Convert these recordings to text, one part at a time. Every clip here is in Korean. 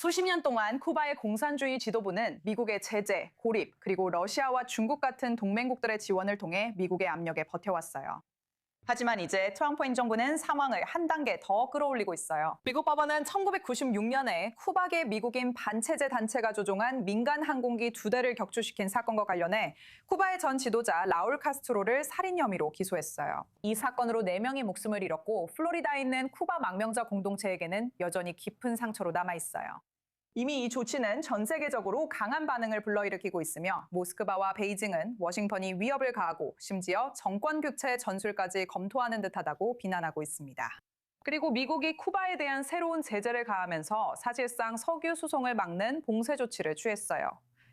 수십 년 동안 쿠바의 공산주의 지도부는 미국의 제재, 고립, 그리고 러시아와 중국 같은 동맹국들의 지원을 통해 미국의 압력에 버텨왔어요. 하지만 이제 트럼프 행정부는 상황을 한 단계 더 끌어올리고 있어요. 미국 법원은 1996년에 쿠바계 미국인 반체제 단체가 조종한 민간 항공기 2대를 격추시킨 사건과 관련해 쿠바의 전 지도자 라울 카스트로를 살인 혐의로 기소했어요. 이 사건으로 4명이 목숨을 잃었고 플로리다에 있는 쿠바 망명자 공동체에게는 여전히 깊은 상처로 남아있어요. 이미 이 조치는 전 세계적으로 강한 반응을 불러일으키고 있으며 모스크바와 베이징은 워싱턴이 위협을 가하고 심지어 정권 교체 전술까지 검토하는 듯하다고 비난하고 있습니다. 그리고 미국이 쿠바에 대한 새로운 제재를 가하면서 사실상 석유 수송을 막는 봉쇄 조치를 취했어요.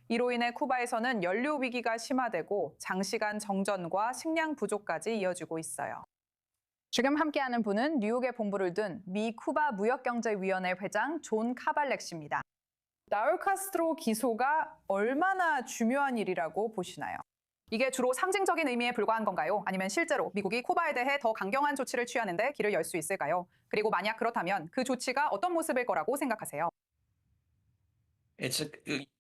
이로 인해 쿠바에서는 연료 위기가 심화되고 장시간 정전과 식량 부족까지 이어지고 있어요. 지금 함께하는 분은 뉴욕에 본부를 둔 미 쿠바 무역경제위원회 회장 존 카발렉 씨입니다. 라울 카스트로 기소가 얼마나 중요한 일이라고 보시나요? 이게 주로 상징적인 의미에 불과한 건가요? 아니면 실제로 미국이 쿠바에 대해 더 강경한 조치를 취하는 데 길을 열 수 있을까요? 그리고 만약 그렇다면 그 조치가 어떤 모습일 거라고 생각하세요?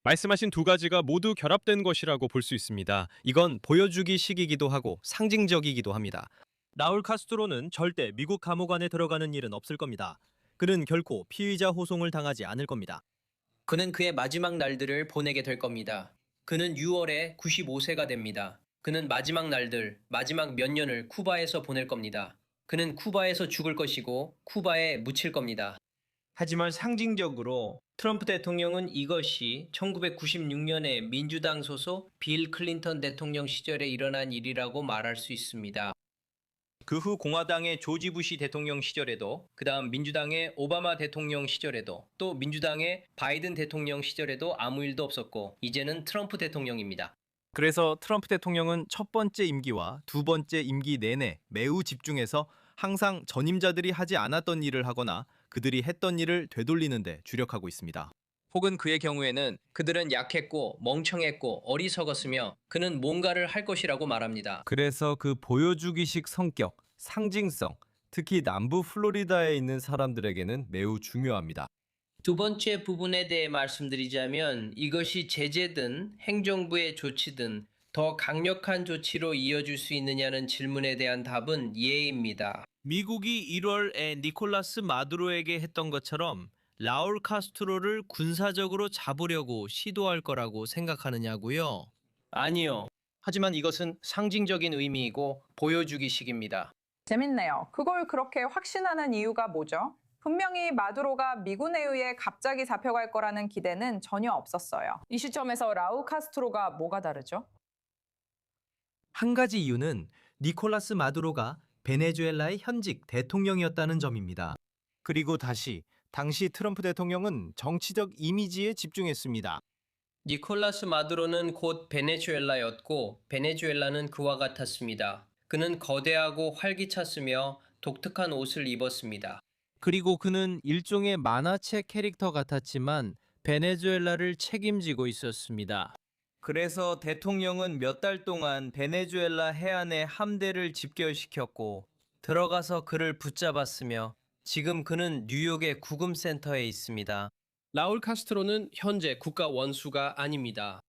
말씀하신 두 가지가 모두 결합된 것이라고 볼 수 있습니다. 이건 보여주기식이기도 하고 상징적이기도 합니다. 라울 카스트로는 절대 미국 감옥 안에 들어가는 일은 없을 겁니다. 그는 결코 피의자 호송을 당하지 않을 겁니다. 그는 그의 마지막 날들을 보내게 될 겁니다. 그는 6월에 95세가 됩니다. 그는 마지막 날들, 마지막 몇 년을 쿠바에서 보낼 겁니다. 그는 쿠바에서 죽을 것이고 쿠바에 묻힐 겁니다. 하지만 상징적으로 트럼프 대통령은 이것이 1996년에 민주당 소속 빌 클린턴 대통령 시절에 일어난 일이라고 말할 수 있습니다. 그 후 공화당의 조지 부시 대통령 시절에도, 그 다음 민주당의 오바마 대통령 시절에도, 또 민주당의 바이든 대통령 시절에도 아무 일도 없었고 이제는 트럼프 대통령입니다. 그래서 트럼프 대통령은 첫 번째 임기와 두 번째 임기 내내 매우 집중해서 항상 전임자들이 하지 않았던 일을 하거나 그들이 했던 일을 되돌리는 데 주력하고 있습니다. 혹은 그의 경우에는 그들은 약했고 멍청했고 어리석었으며 그는 뭔가를 할 것이라고 말합니다. 그래서 그 보여주기식 성격, 상징성, 특히 남부 플로리다에 있는 사람들에게는 매우 중요합니다. 두 번째 부분에 대해 말씀드리자면 이것이 제재든 행정부의 조치든 더 강력한 조치로 이어질 수 있느냐는 질문에 대한 답은 예입니다. 미국이 1월에 니콜라스 마두로에게 했던 것처럼 라울 카스트로를 군사적으로 잡으려고 시도할 거라고 생각하느냐고요? 아니요. 하지만 이것은 상징적인 의미이고 보여주기식입니다. 재밌네요. 그걸 그렇게 확신하는 이유가 뭐죠? 분명히 마두로가 미군에 의해 갑자기 잡혀갈 거라는 기대는 전혀 없었어요. 이 시점에서 라울 카스트로가 뭐가 다르죠? 한 가지 이유는 니콜라스 마두로가 베네수엘라의 현직 대통령이었다는 점입니다. 그리고 다시 당시 트럼프 대통령은 정치적 이미지에 집중했습니다. 니콜라스 마두로는 곧 베네수엘라였고 베네수엘라는 그와 같았습니다. 그는 거대하고 활기찼으며 독특한 옷을 입었습니다. 그리고 그는 일종의 만화책 캐릭터 같았지만 베네수엘라를 책임지고 있었습니다. 그래서 대통령은 몇 달 동안 베네수엘라 해안에 함대를 집결시켰고 들어가서 그를 붙잡았으며 지금 그는 뉴욕의 구금센터에 있습니다. 라울 카스트로는 현재 국가 원수가 아닙니다.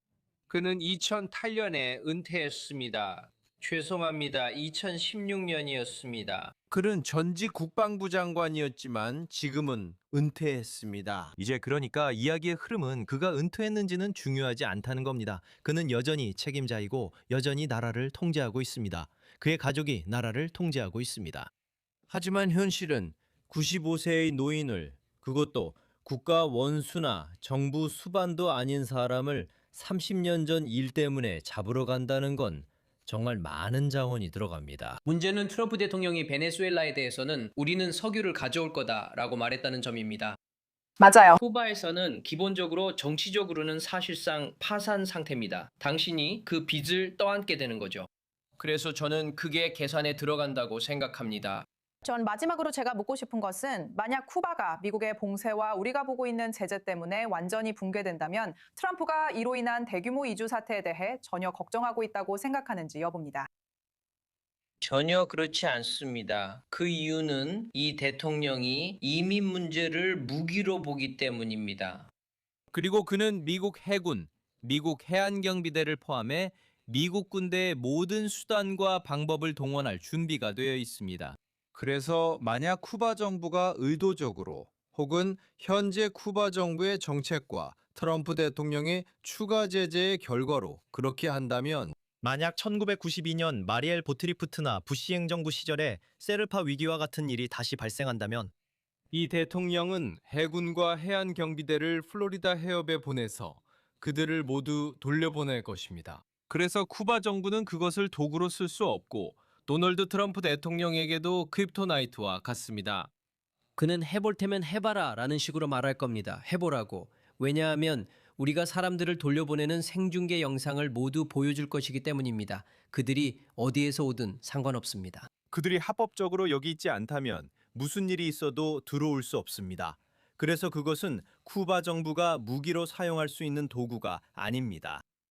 그는 2008년에 은퇴했습니다. 죄송합니다. 2016년이었습니다. 그는 전직 국방부 장관이었지만 지금은 은퇴했습니다. 이제 그러니까 이야기의 흐름은 그가 은퇴했는지는 중요하지 않다는 겁니다. 그는 여전히 책임자이고 여전히 나라를 통제하고 있습니다. 그의 가족이 나라를 통제하고 있습니다. 하지만 현실은 95세의 노인을, 그것도 국가 원수나 정부 수반도 아닌 사람을 30년 전 일 때문에 잡으러 간다는 건 정말 많은 자원이 들어갑니다. 문제는 트럼프 대통령이 베네수엘라에 대해서는 우리는 석유를 가져올 거다라고 말했다는 점입니다. 맞아요. 쿠바에서는 기본적으로 정치적으로는 사실상 파산 상태입니다. 당신이 그 빚을 떠안게 되는 거죠. 그래서 저는 그게 계산에 들어간다고 생각합니다. 전 마지막으로 제가 묻고 싶은 것은 만약 쿠바가 미국의 봉쇄와 우리가 보고 있는 제재 때문에 완전히 붕괴된다면 트럼프가 이로 인한 대규모 이주 사태에 대해 전혀 걱정하고 있다고 생각하는지 여부입니다. 전혀 그렇지 않습니다. 그 이유는 이 대통령이 이민 문제를 무기로 보기 때문입니다. 그리고 그는 미국 해군, 미국 해안경비대를 포함해 미국 군대의 모든 수단과 방법을 동원할 준비가 되어 있습니다. 그래서 만약 쿠바 정부가 의도적으로 혹은 현재 쿠바 정부의 정책과 트럼프 대통령의 추가 제재의 결과로 그렇게 한다면 만약 1992년 마리엘 보트리프트나 부시 행정부 시절에 세르파 위기와 같은 일이 다시 발생한다면 이 대통령은 해군과 해안 경비대를 플로리다 해협에 보내서 그들을 모두 돌려보낼 것입니다. 그래서 쿠바 정부는 그것을 도구로 쓸 수 없고 도널드 트럼프 대통령에게도 크립토나이트와 같습니다. 그는 해볼 테면 해봐라 라는 식으로 말할 겁니다. 해보라고. 왜냐하면 우리가 사람들을 돌려보내는 생중계 영상을 모두 보여줄 것이기 때문입니다. 그들이 어디에서 오든 상관없습니다. 그들이 합법적으로 여기 있지 않다면 무슨 일이 있어도 들어올 수 없습니다. 그래서 그것은 쿠바 정부가 무기로 사용할 수 있는 도구가 아닙니다.